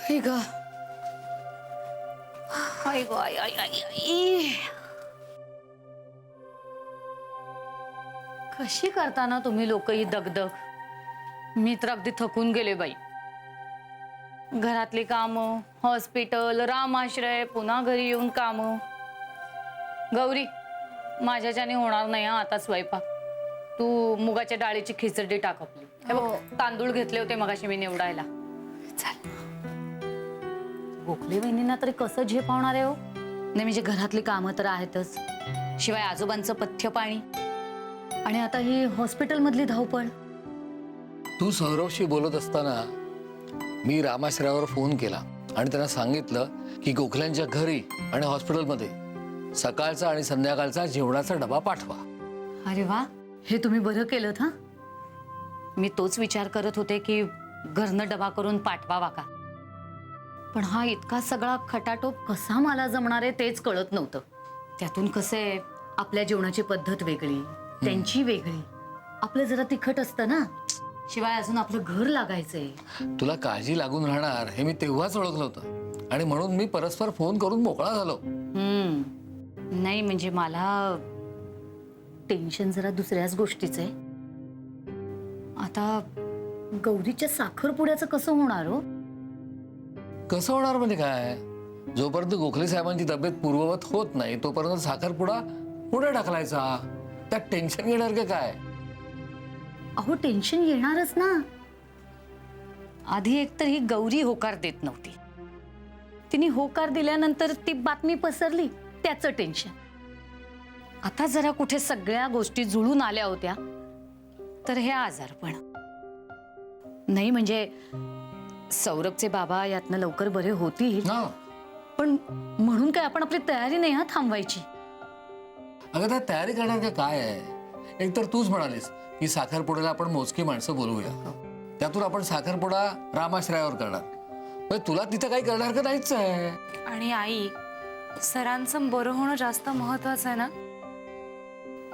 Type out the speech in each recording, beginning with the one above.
आई ग, आई ग, आई आई आई आई, कशी करता ना तुम्ही लोक ही दगदग? मी तर अगदी थकून गेले बाई. घरातली कामं, हॉस्पिटल, रामाश्रय, पुन्हा घरी येऊन कामं. गौरी, माझ्याच्याने होणार नाही हा आता स्वयंपाक. तू मुगाच्या डाळीची खिचडी टाक आपली. हे बघ, तांदूळ घेतले होते मगाशी मी निवडायला. गोखले वहिनींना तरी कसं झेपावणार आहे हो? नाही म्हणजे घरातली कामं तर आहेतच, शिवाय आजोबांचं पथ्य पाणी आणि आता ही हॉस्पिटल मधली धावपळ. तू सौरवशी बोलत असताना मी रामाश्रयावर फोन केला आणि त्यांना सांगितलं की गोखल्यांच्या घरी आणि हॉस्पिटलमध्ये सकाळचा आणि संध्याकाळचा जेवणाचा डबा पाठवा. अरे वा, हे तुम्ही बरं केलं हा. मी तोच विचार करत होते की घरनं डबा करून पाठवावा का, पण हा इतका सगळा खटाटोप कसा मला जमणार आहे तेच कळत नव्हतं. त्यातून कसे आपल्या जेवणाची पद्धत वेगळी, त्यांची वेगळी. आपलं जरा तिखट असतं ना, शिवाय अजून आपलं घर लागायचंय. तुला काळजी लागून राहणार हे मी तेव्हाच ओळखलं होतं आणि म्हणून मी परस्पर फोन करून मोकळा झालो. नाही म्हणजे मला टेन्शन जरा दुसऱ्याच गोष्टीचं आहे. आता गौरीच्या साखरपुड्याचं कसं होणार हो? कसं होणार म्हणजे काय, जोपर्यंत गोखले साहेबांची तब्येत पूर्ववत होत नाही तोपर्यंत साखरपुडा पुढे ढकलायचा. त्यात टेन्शन घेणार का काय? अहो टेन्शन येणारच ना. आधी एकतर ही गौरी होकार देत नव्हती, तिने होकार दिल्यानंतर ती बातमी पसरली, त्याचं टेन्शन. आता जरा कुठे सगळ्या गोष्टी जुळून आल्या होत्या तर हे आजारपण. नाही म्हणजे सौरभचे बाबा यातनं लवकर बरे होतील, पण म्हणून काय आपण आपली तयारी नाही हा थांबवायची. अगं त्या तयारी करणार का काय आहे? एकतर तूच म्हणालीस की साखरपुड्याला आपण मोजकी माणसं बोलवूया, त्यातून आपण साखरपुडा रामाश्रयावर करणार. म्हणजे तुला तिथं काही करणार का नाहीच आहे. आणि आई, सरांचं बरं होणं जास्त महत्वाचं आहे ना.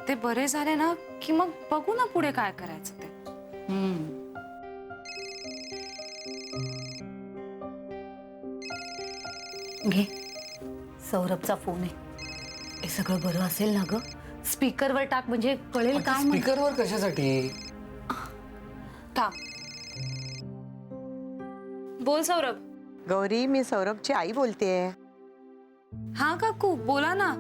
ते बरे झाले ना की मग बघू ना पुढे काय करायचं ते. घे, सौरभचा फोन आहे. हे सगळं बरं असेल ना ग? स्पीकरवर टाक म्हणजे कळेल का. स्पीकरवर कशासाठी? थांब, बोल सौरभ. गौरी, मी सौरभची आई बोलतेय. हा काकू बोला ना.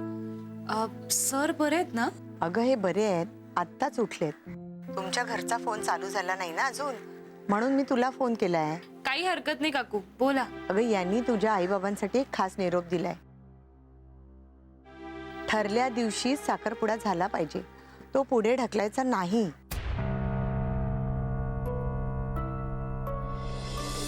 सर बरे आहेत ना? अगं हे बरे आहेत, आत्ताच उठलेत. तुमच्या घरचा फोन चालू झाला नाही ना अजून, म्हणून मी तुला फोन केलाय. काही हरकत नाही काकू, बोला. अगं यांनी तुझ्या आई बाबांसाठी एक खास निरोप दिलाय. ठरल्या दिवशी साखरपुडा झाला पाहिजे, तो पुढे ढकलायचा नाही.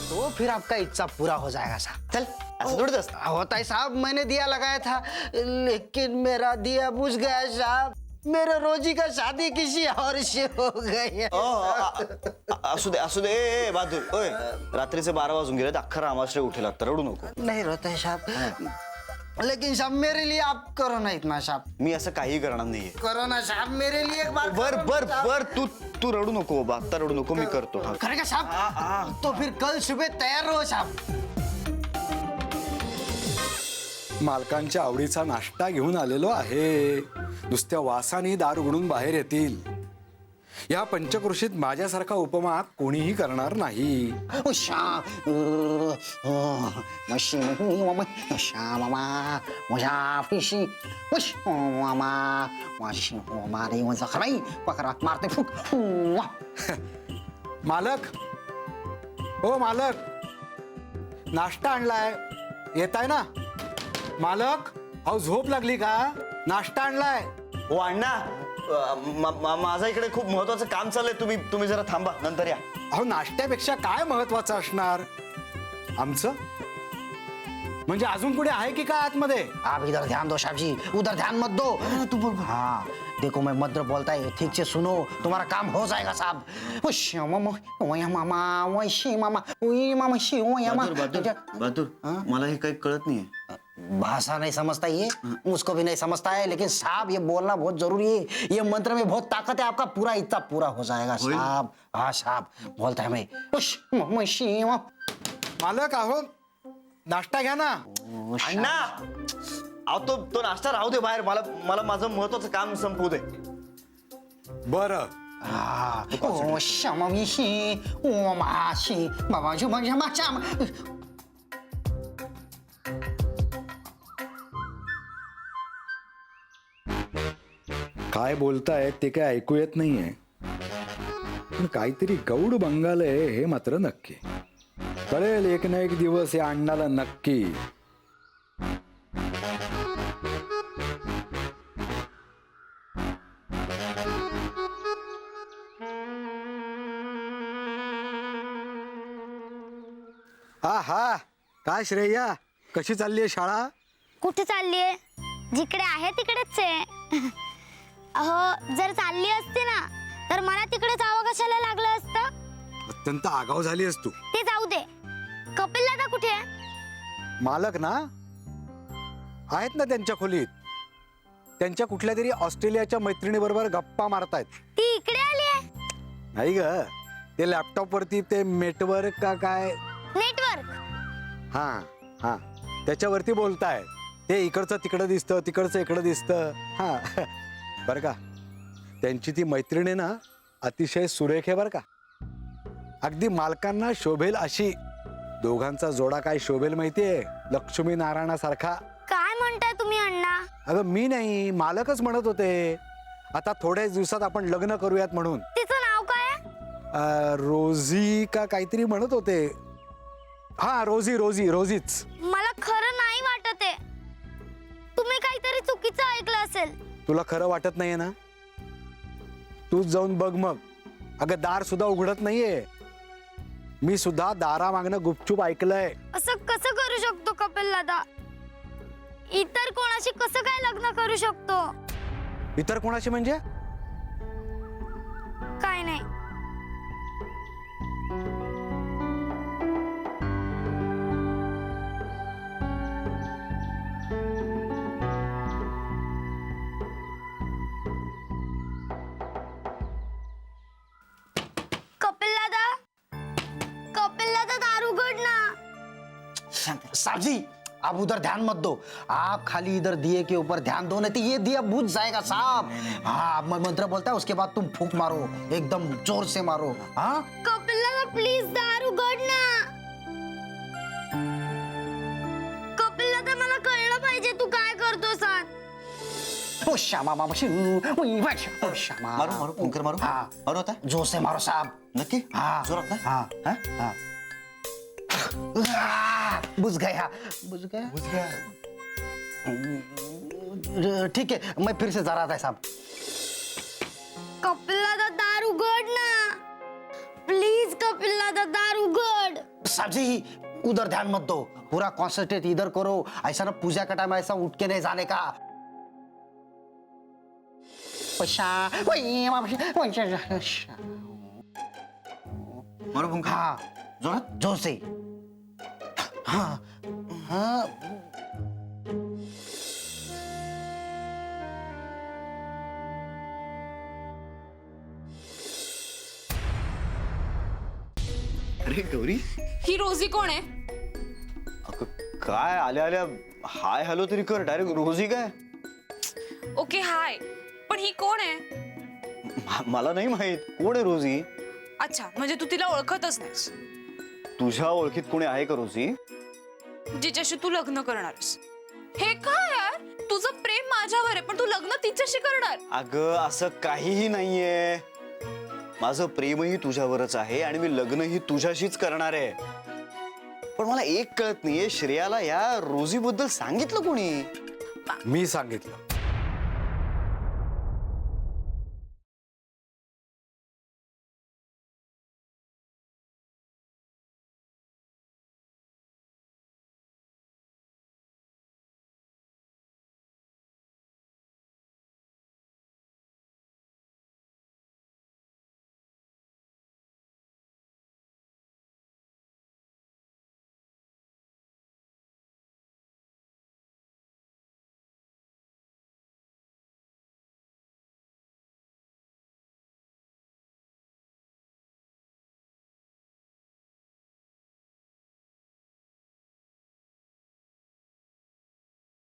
तो फिर आपका इच्छा पूरा हो जाएगा साहब. चल, ऐसा थोड़ी होता है साहब. मैंने दिया लगाया था लेकिन मेरा दिया बुझ गया साहब. मेरे रोजी का शादी किसी और से हो गई. असू दे बहादूर. ओय, रात्रीचे 12 वाजून गेलेत, अख्खा रामाश्रय उठेल आता, रडू नको. नहीं रोते हैं साहब, लेकिन साहब मेरे लिए आप करो ना इतना साहब. मी असं काही करणार नाहीये. करो ना साहब मेरे लिए एक बार. बर तू रडू नको बाबा, आता रडू नको, मी करतो. हा. करेगा साहब? तो फिर कल सुबह तैयार रहो साहब. मालकांच्या आवडीचा नाश्ता घेऊन आलेलो आहे. नुसत्या वासाने दार उघडून बाहेर येतील. या पंचकृषीत माझ्यासारखा उपमा कोणीही करणार नाही. मालक, हो मालक, नाश्ता आणलाय, येताय ना? मालक, अहो झोप लागली का? नाश्ता आणलाय. हो अण्णा, माझा इकडे खूप महत्वाचं काम चाललंय. तुम्ही जरा थांबा, नंतर या. अहो नाश्त्यापेक्षा काय महत्वाचं असणार आमचं? म्हणजे अजून कुठे आहे की काय आतमध्ये? आप इधर ध्यान दो साहब जी, उधर ध्यान मत दो. तू बोल. हाँ देखो मैं मद्र बोलता है, ठीक से सुनो, तुम्हारा काम हो जाएगा साहब. बहादूर, मला हे काही कळत नाहीये. भाषा नहीं समझता ये, मुझको भी नहीं समझता है, लेकिन साहब ये बोलना बहुत जरूरी है। ये मंत्र में बहुत ताकत है, आपका पूरा इच्छा पूरा हो जाएगा साहब। हाँ साहब, बोलता है मैं मालक आहो, नाश्ता घ्या ना. अण्णा अहो तो नाश्ता राहू दे बाहेर, मला माझं महत्वाचं काम संपवू दे. बरं. ओ शमविशी ओ माशी बाबा शुभ श्याम. काय बोलतायत ते काय ऐकू येत नाहीये, पण काहीतरी गौड बंगाल आहे हे मात्र नक्की. कळेल एक ना एक दिवस या अण्णाला नक्की. हा काय श्रेया, कशी चालली आहे शाळा? कुठे चाललीये? जिकडे आहे तिकडेच आहे. अहो जर चालली असती ना तर मला तिकडे जावं कशाला लागलं असतं? अत्यंत आगाऊ झालीस तू. ते जाऊ दे. कपिल दादा कुठे आहे? मालक ना आहेत ना त्यांच्या खोलीत. त्यांच्या कुठल्या तरी ऑस्ट्रेलियाच्या मैत्रिणीबरोबर गप्पा मारतायत. ती इकडे आली आहे. नाही ग, ते लॅपटॉप वरती ते नेटवर्क का काय, नेटवर्क. हा त्याच्यावरती बोलताय. ते इकडचं तिकडं दिसतं, तिकडचं इकडं दिसतं. हा बरं का, त्यांची ती मैत्रिणी ना अतिशय सुरेख आहे बरं का. अगदी मालकांना शोभेल अशी. दोघांचा जोडा काय शोभेल माहितीये? लक्ष्मी नारायणासारखा. काय म्हणताय तुम्ही अण्णा? अगं मी नाही, मालकच म्हणत होते आता थोड्याच दिवसात आपण लग्न करूयात म्हणून. तिचं नाव काय? रोजी का काहीतरी म्हणत होते. हा रोजीच. मला खरं नाही वाटत आहे. तुम्ही काहीतरी चुकीचं ऐकलं असेल. तुला खरं वाटत नाहीये ना? तूच जाऊन बघ मग. अगं दार सुद्धा उघडत नाहीये. मी सुद्धा दारा मागणं गुपचूप ऐकलंय. असं कसं करू शकतो कपिल दादा? इतर कोणाशी कसं काय लग्न करू शकतो? इतर कोणाशी म्हणजे? काय नाही. कपिल दादा दार उघड ना. साहब जी आप उधर ध्यान मत दो, आप खाली इधर दिए के ऊपर ध्यान दो, नहीं तो ये दिया बुझ जाएगा साहब. हाँ मैं मंत्र बोलता है, उसके बाद तुम फूंक मारो, एकदम जोर से मारो. हाँ कपिल दादा प्लीज दार उघड ना. कपिल दादा मला कळलं पाहिजे तू काय करतोस आज. ओ श्यामा मामा ओ श्यामा मारू फुंकर मारू. हाँ मारू आता जोर से मारो साहब. नक्की. हाँ जोरात ना. हाँ हाँ. बुझ गया. ठीक है, मैं फिर से जरा था साहब. कपिल दादा दार उघड ना प्लीज. कपिल दादा दार उघड. साहब जी उधर ध्यान मत दो, पूरा कॉन्सेंट्रेट इधर करो. ऐसा ना पूजा का टाइम ऐसा उठ के नहीं जाने का. मारू फुंकर. हाँ जोरात. जोर से. हाँ हाँ. अरे गौरी, ही रोजी कोण आहे? अगं, काय आल्या हाय हॅलो तरी कर. डायरेक्ट रोजी काय? ओके हाय, पण ही कोण आहे? मला नाही माहित कोण आहे रोजी. अच्छा, म्हणजे तू तिला ओळखतच नाहीस. तुझ्या ओळखीत कोणी आहे का रोजी? जिच्याशी तू लग्न करणारस. हे काय यार, तुझं प्रेम माझ्यावर आहे पण तू लग्न तिच्याशी करणार. अगं असं काहीही नाहीये. माझं प्रेमही तुझ्यावरच आहे आणि मी लग्नही तुझ्याशीच करणार आहे. पण मला एक कळत नाहीये, श्रेयाला या रोजी बद्दल सांगितलं कोणी? मी सांगितलं.